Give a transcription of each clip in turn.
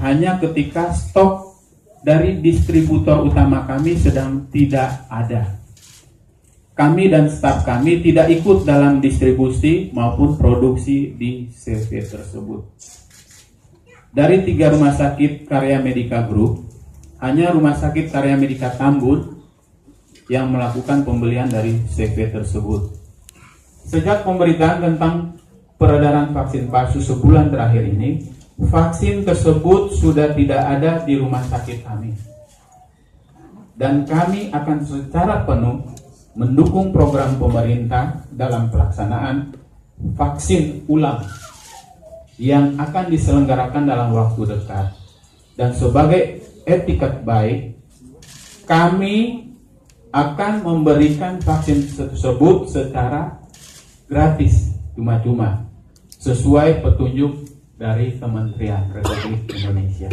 hanya ketika stok dari distributor utama kami sedang tidak ada. Kami dan staf kami tidak ikut dalam distribusi maupun produksi di CV tersebut. Dari 3 rumah sakit Karya Medica Group, hanya rumah sakit Karya Medica Tambun yang melakukan pembelian dari CV tersebut. Sejak pemberitaan tentang peredaran vaksin palsu sebulan terakhir ini, vaksin tersebut sudah tidak ada di rumah sakit kami. Dan kami akan secara penuh mendukung program pemerintah dalam pelaksanaan vaksin ulang yang akan diselenggarakan dalam waktu dekat. Dan sebagai etikat baik, kami akan memberikan vaksin tersebut secara gratis, cuma-cuma, sesuai petunjuk dari Kementerian Republik Indonesia.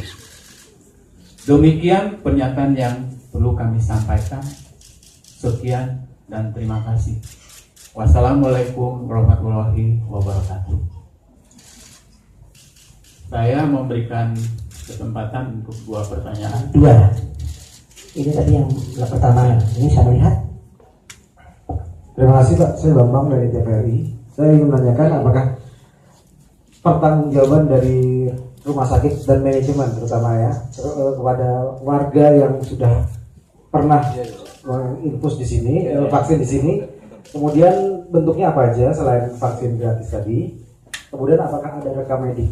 Demikian pernyataan yang perlu kami sampaikan. Sekian dan terima kasih. Wassalamualaikum warahmatullahi wabarakatuh. Saya memberikan kesempatan untuk 2 pertanyaan. 2. Ini tadi yang pertama. Ini saya melihat. Terima kasih Pak. Saya Bambang dari TVRI. Saya ingin menanyakan apakah pertanggungjawaban dari rumah sakit dan manajemen terutama ya kepada warga yang sudah pernah menginfus di sini, vaksin di sini, kemudian bentuknya apa aja selain vaksin gratis tadi, kemudian apakah ada rekam medik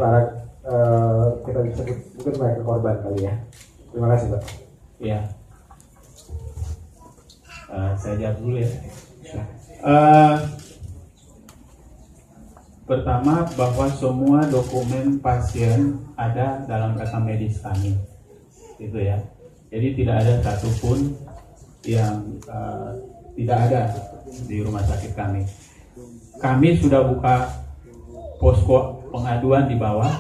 para kita disebut mungkin mereka korban kali ya. Terima kasih Pak. Ya, saya jawab dulu ya. Pertama, bahwa semua dokumen pasien ada dalam rekam medis kami, gitu ya. Jadi tidak ada satupun yang tidak ada di rumah sakit kami. Kami sudah buka posko pengaduan di bawah.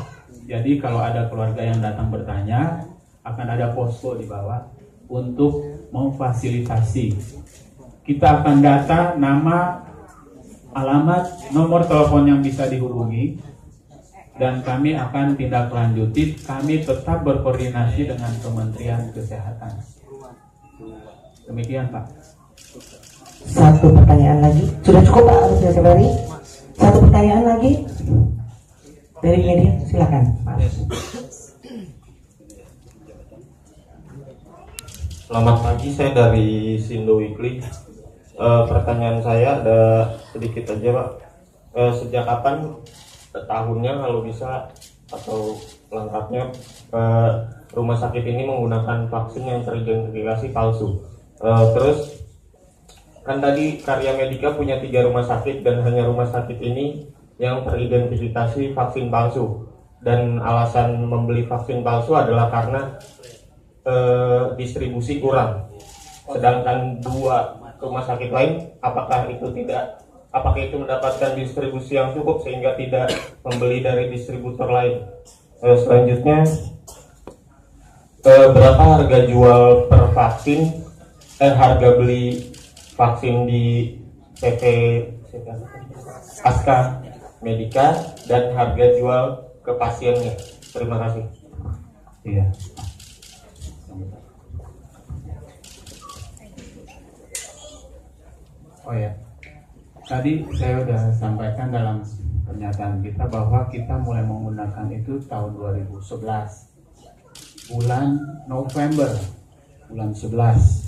Jadi kalau ada keluarga yang datang bertanya, akan ada posko di bawah untuk memfasilitasi. Kita akan data nama, alamat, nomor telepon yang bisa dihubungi, dan kami akan tindak lanjuti. Kami tetap berkoordinasi dengan Kementerian Kesehatan. Demikian Pak. 1 pertanyaan lagi. Sudah cukup Pak untuk TVRI? 1 pertanyaan lagi dari media, silakan Pak. Selamat pagi, saya dari Sindo Weekly. Pertanyaan saya ada sedikit aja Pak. Sejak kapan tahunnya kalau bisa atau lengkapnya rumah sakit ini menggunakan vaksin yang teridentifikasi palsu? Terus kan tadi Karya Medica punya 3 rumah sakit dan hanya rumah sakit ini yang teridentifikasi vaksin palsu, dan alasan membeli vaksin palsu adalah karena distribusi kurang. Sedangkan 2 rumah sakit lain, apakah itu mendapatkan distribusi yang cukup sehingga tidak membeli dari distributor lain? Selanjutnya, berapa harga jual per vaksin, harga beli vaksin di CV Aska Medica, dan harga jual ke pasiennya? Terima kasih. Iya. Oh ya, tadi saya sudah sampaikan dalam pernyataan kita bahwa kita mulai menggunakan itu tahun 2011, bulan November, bulan 11.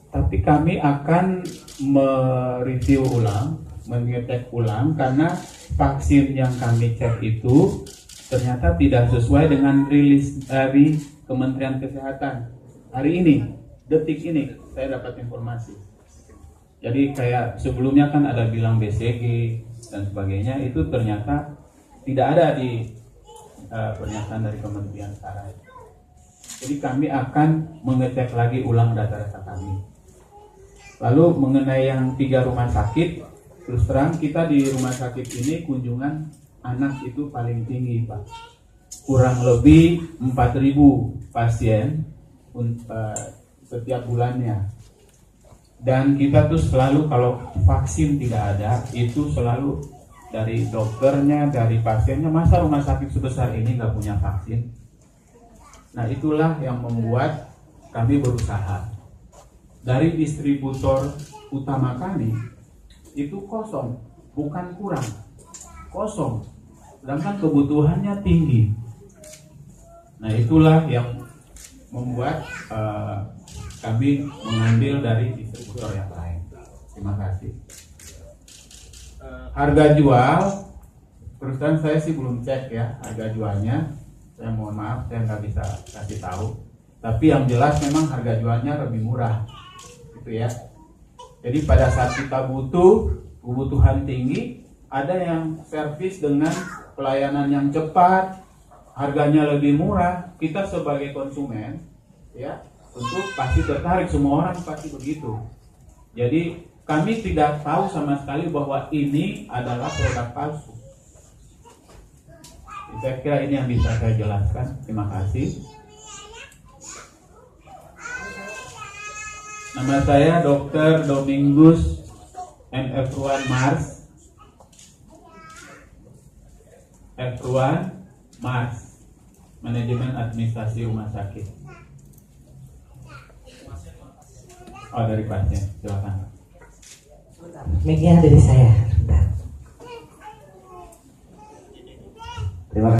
Tapi kami akan mereview ulang, mengecek ulang, karena vaksin yang kami cek itu ternyata tidak sesuai dengan rilis dari Kementerian Kesehatan. Hari ini, detik ini, saya dapat informasi. Jadi kayak sebelumnya kan ada bilang BCG dan sebagainya, itu ternyata tidak ada di pernyataan dari Kementerian sekarang. Jadi kami akan mengecek lagi ulang data-data kami. Lalu mengenai yang 3 rumah sakit, terus terang kita di rumah sakit ini kunjungan anak itu paling tinggi Pak. Kurang lebih 4.000 pasien setiap bulannya. Dan kita tuh selalu kalau vaksin tidak ada, itu selalu dari dokternya, dari pasiennya, masa rumah sakit sebesar ini nggak punya vaksin? Nah, itulah yang membuat kami berusaha. Dari distributor utama kami itu kosong, bukan kurang, kosong, sedangkan kebutuhannya tinggi. Nah, itulah yang membuat kami mengambil dari distributor yang lain. Terima kasih. Harga jual, terus terang saya sih belum cek ya harga jualnya. Saya mohon maaf, saya nggak bisa kasih tahu. Tapi yang jelas memang harga jualnya lebih murah, gitu ya. Jadi pada saat kita butuh kebutuhan tinggi, ada yang servis dengan pelayanan yang cepat, harganya lebih murah. Kita sebagai konsumen, ya, tentu pasti tertarik. Semua orang pasti begitu. Jadi kami tidak tahu sama sekali bahwa ini adalah produk palsu. Saya kira ini yang bisa saya jelaskan. Terima kasih. Nama saya Dr. Domingus MF1 Mars. F1 Mars, Manajemen Administrasi Rumah Sakit. Oh, dari pasien, silakan. Mic-nya dari saya.